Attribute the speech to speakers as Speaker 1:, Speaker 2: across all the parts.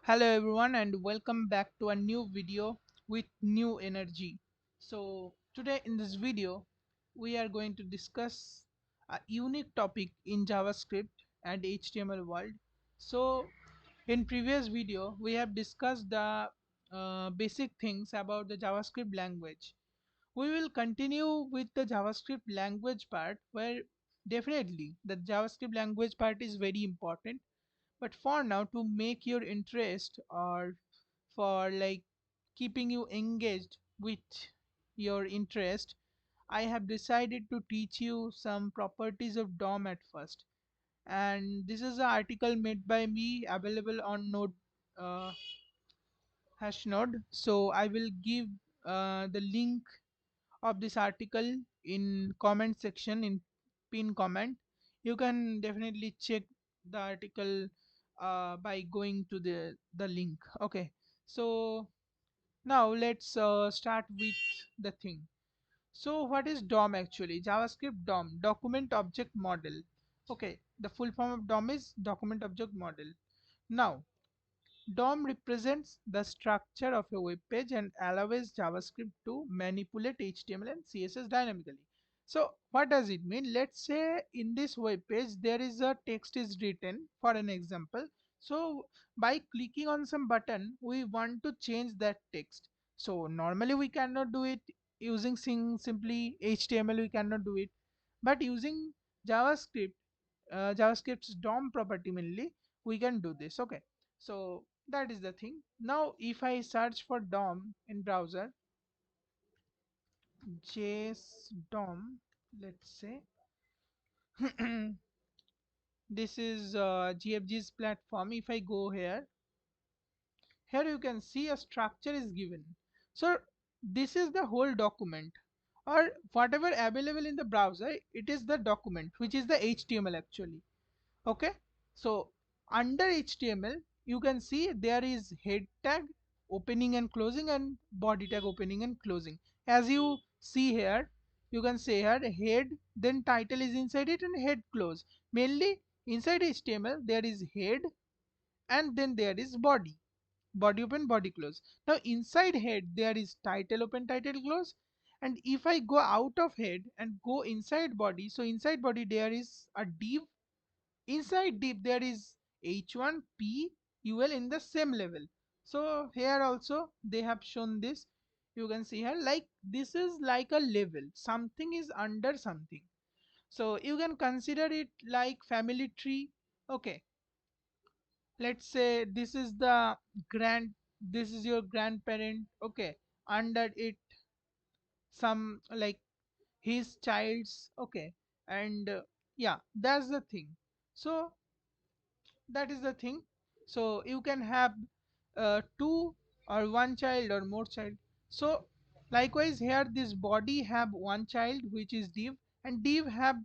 Speaker 1: Hello everyone and welcome back to a new video with new energy. So today in this video we are going to discuss a unique topic in JavaScript and HTML world. So in previous video we have discussed the basic things about the JavaScript language. We will continue with the JavaScript language part where definitely the JavaScript language part is very important, but for now, to make your interest or for like keeping you engaged with your interest, I have decided to teach you some properties of DOM at first. And this is an article made by me available on Node uh, Hashnode. So I will give the link of this article in comment section in pin comment. You can definitely check the article by going to the link. Okay, so now let's start with the thing. So what is DOM actually? JavaScript DOM, document object model. Okay, the full form of DOM is document object model. Now DOM represents the structure of a web page and allows JavaScript to manipulate HTML and CSS dynamically. So what does it mean? Let's say in this web page there is a text is written for an example. So by clicking on some button we want to change that text. So normally we cannot do it using simply HTML, we cannot do it, but using JavaScript, JavaScript's DOM property mainly, we can do this. Okay, so that is the thing. Now if I search for DOM in browser, JSDOM, let's say this is GFG's platform. If I go here, here you can see a structure is given. So this is the whole document or whatever available in the browser, it is the document which is the HTML actually. Okay, so under HTML you can see there is head tag opening and closing and body tag opening and closing. As you see here, you can say here head, then title is inside it and head close. Mainly inside HTML there is head and then there is body, body open body close. Now inside head there is title open title close, and if I go out of head and go inside body, so inside body there is a div. Inside div there is h1 p ul in the same level. So here also they have shown this. You can see here like this is like a level, something is under something. So you can consider it like family tree. Okay, let's say this is the grand, this is your grandparent. Okay, under it some like his child's. Okay, and yeah, that's the thing. So that is the thing. So you can have two or one child or more child. So likewise here this body have one child which is div, and div have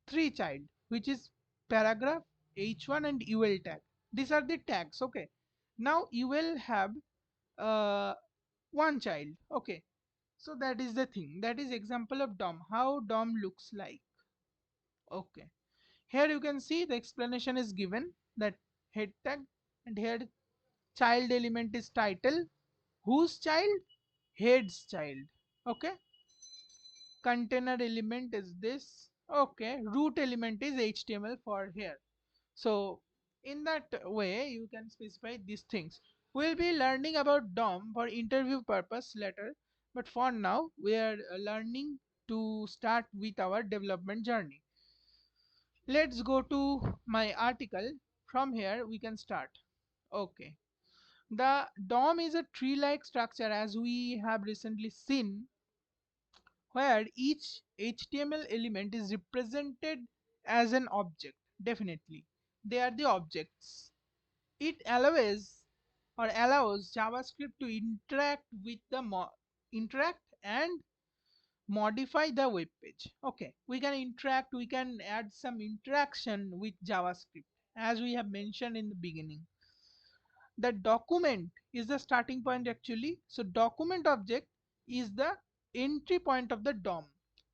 Speaker 1: three child which is paragraph, h1 and ul tag. These are the tags. Okay, now ul have uh, one child. Okay, so that is the thing, that is example of DOM, how DOM looks like. Okay, here you can see the explanation is given that head tag, and here child element is title, whose child, head's child. Okay, container element is this. Okay, root element is HTML for here. So in that way you can specify these things. We'll be learning about DOM for interview purpose later, but for now we are learning to start with our development journey. Let's go to my article. From here we can start. Okay, the DOM is a tree-like structure as we have recently seen, where each HTML element is represented as an object. Definitely, they are the objects. It allows JavaScript to interact with the interact and modify the web page. Okay, we can interact, we can add some interaction with JavaScript as we have mentioned in the beginning. The document is the starting point actually. So document object is the entry point of the DOM.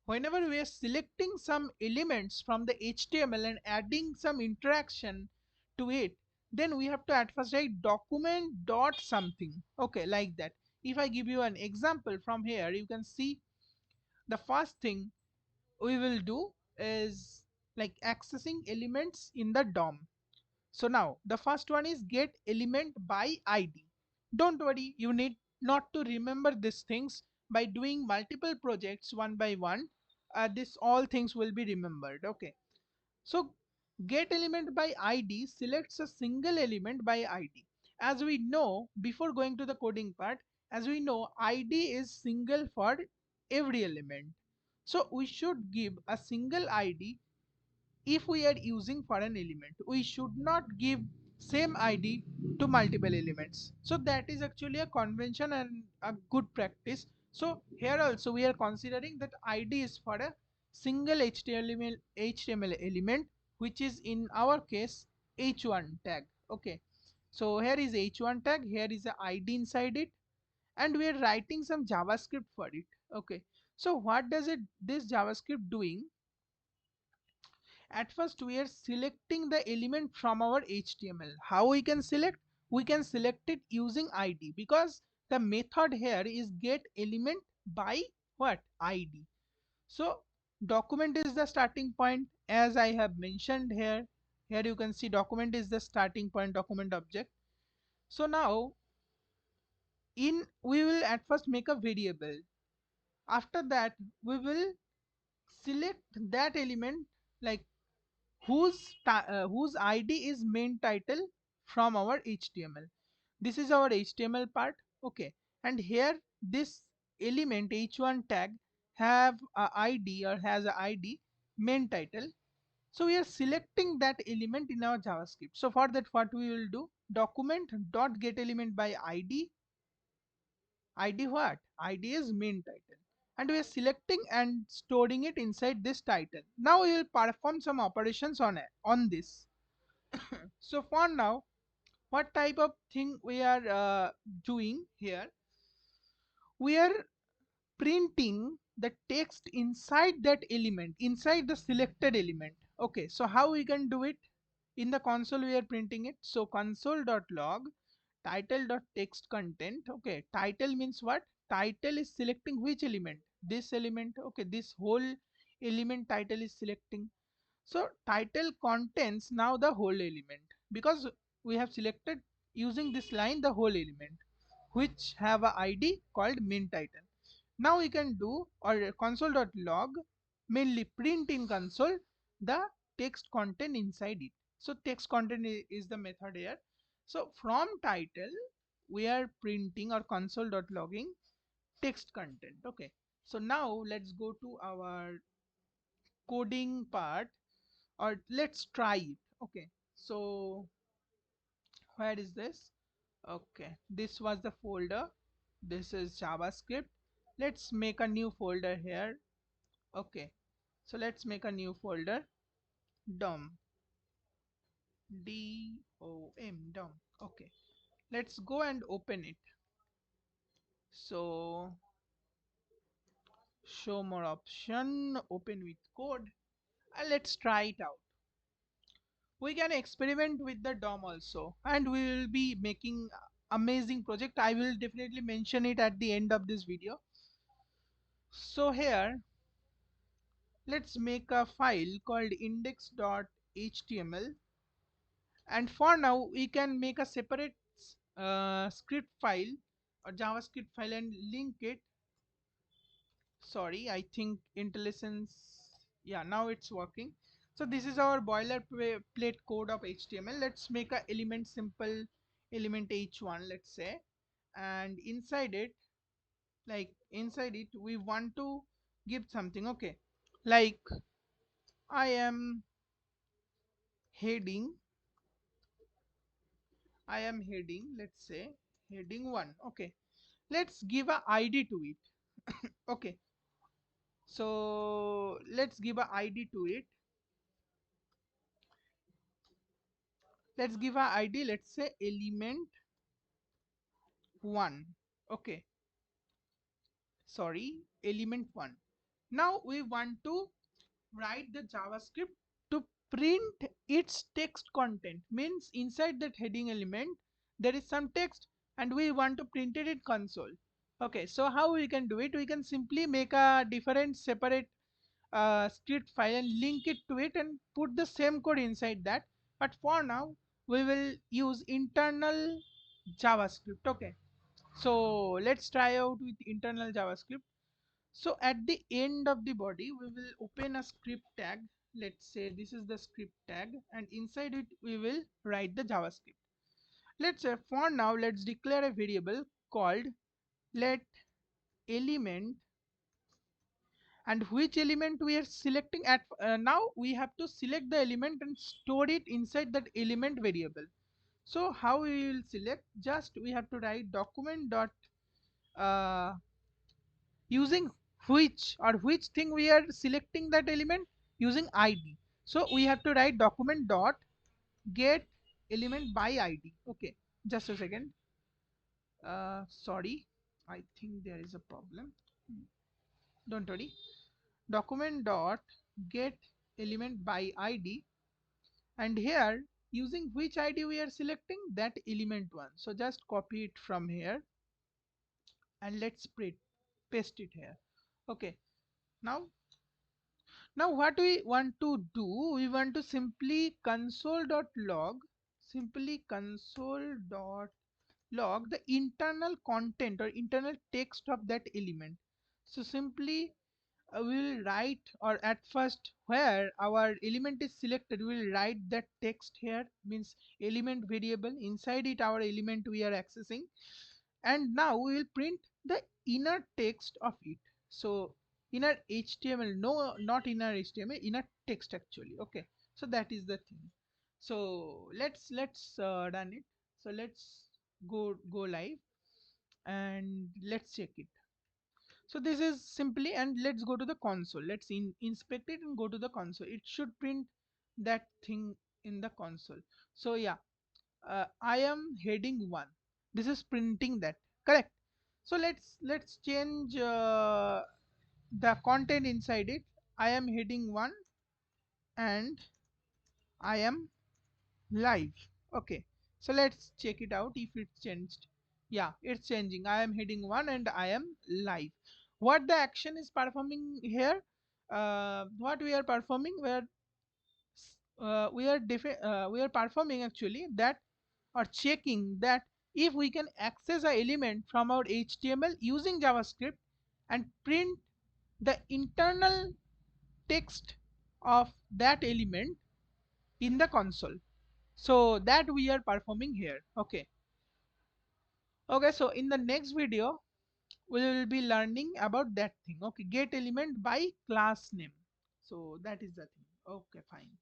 Speaker 1: Whenever we are selecting some elements from the HTML and adding some interaction to it, then we have to at first write document dot something, okay, like that. If I give you an example from here, you can see the first thing we will do is like accessing elements in the DOM. So now the first one is get element by ID. Don't worry, you need not to remember these things. By doing multiple projects one by one, this all things will be remembered, okay. So get element by ID selects a single element by ID. As we know, before going to the coding part, as we know, ID is single for every element. So we should give a single ID if we are using for an element. We should not give same ID to multiple elements. So that is actually a convention and a good practice. So here also we are considering that ID is for a single HTML element, which is in our case h1 tag, okay. So here is h1 tag, here is a ID inside it, and we are writing some JavaScript for it, okay. So what does it this JavaScript doing? At first we are selecting the element from our HTML. How we can select? We can select it using ID, because the method here is get element by what? ID. So document is the starting point, as I have mentioned here. Here you can see document is the starting point, document object. So now in we will at first make a variable. After that we will select that element, like whose ID is main title from our HTML. This is our HTML part, okay. And here this element h1 tag have a ID, or has a ID main title. So we are selecting that element in our JavaScript. So for that, what we will do? Document dot get element by ID. ID what? ID is main title. And we are selecting and storing it inside this title. Now we will perform some operations on this. So for now, what type of thing we are doing here? We are printing the text inside that element, inside the selected element. Okay, so how we can do it? In the console we are printing it. So console.log title.text content. Okay, title means what? Title is selecting which element? This element. Okay, this whole element title is selecting. So title contains now the whole element, because we have selected using this line the whole element, which have a ID called main title. Now we can do, or console.log mainly print in console the text content inside it. So text content is the method here. So from title we are printing, or console.logging text content, okay. So now let's go to our coding part, or let's try it, okay. So where is this? Okay, this was the folder, this is JavaScript. Let's make a new folder here, okay. So let's make a new folder, DOM, DOM, okay. Let's go and open it. So show more option, open with code, and let's try it out. We can experiment with the DOM also, and we will be making amazing project. I will definitely mention it at the end of this video. So here let's make a file called index.html, and for now we can make a separate script file or JavaScript file and link it. Sorry, I think IntelliSense, yeah, now it's working. So this is our boilerplate code of HTML. Let's make a element simple element h1, let's say, and inside it, inside it we want to give something, okay, like I am heading, let's say heading 1, okay. Let's give a ID to it. Okay, so let's give a ID to it. Let's give a ID, let's say element 1, okay, sorry, element 1. Now we want to write the JavaScript to print its text content, means inside that heading element there is some text and we want to print it in console. Okay, so how we can do it? We can simply make a different separate script file and link it to it and put the same code inside that. But for now we will use internal JavaScript. Okay, so let's try out with internal JavaScript. So at the end of the body, we will open a script tag. Let's say this is the script tag, and inside it we will write the JavaScript. Let's say for now, let's declare a variable called let element, and which element we are selecting at now we have to select the element and store it inside that element variable. So how we will select? Just we have to write document dot uh, using which thing we are selecting that element, using id. So we have to write document dot get element by id. Okay, just a second. Sorry, I think there is a problem. Don't worry. Document dot get element by id, and here using which id we are selecting, that element one. So just copy it from here and let's paste it here. Okay, now what we want to do, we want to simply console.log the internal content or internal text of that element. So simply we will write, or at first where our element is selected we will write that text here, means element variable, inside it our element we are accessing, and now we will print the inner text of it. So inner html, no, not inner html, inner text actually. Okay, so that is the thing. So let's run it. So let's go live and let's check it. So this is simply, and let's go to the console. Let's inspect it and go to the console. It should print that thing in the console. So yeah, I am heading 1. This is printing that, correct? So let's change the content inside it. I am heading 1 and I am live. Okay, so let's check it out if it's changed. Yeah, it's changing. I am heading 1 and I am live. What the action is performing here, what we are performing, where we are performing actually that, or checking that if we can access a element from our HTML using JavaScript and print the internal text of that element in the console. So that we are performing here. Okay, so in the next video we will be learning about that thing. Okay, get element by class name. So that is the thing. Okay, fine.